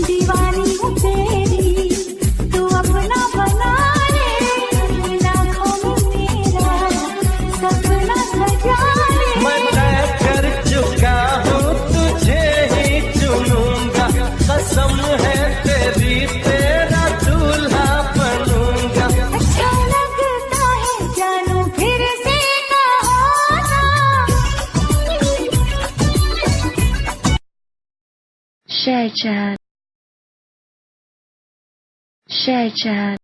दीवानी हूँ तेरी, तू अपना बना ले, आँखों में मेरा सपना सजा ले। मैं तय कर चुका हूँ, तुझे ही चुनूंगा, कसम है तेरी, तेरा दूल्हा बनूंगा। अच्छा लगता है जानू फिर से कहो ना। Share chat.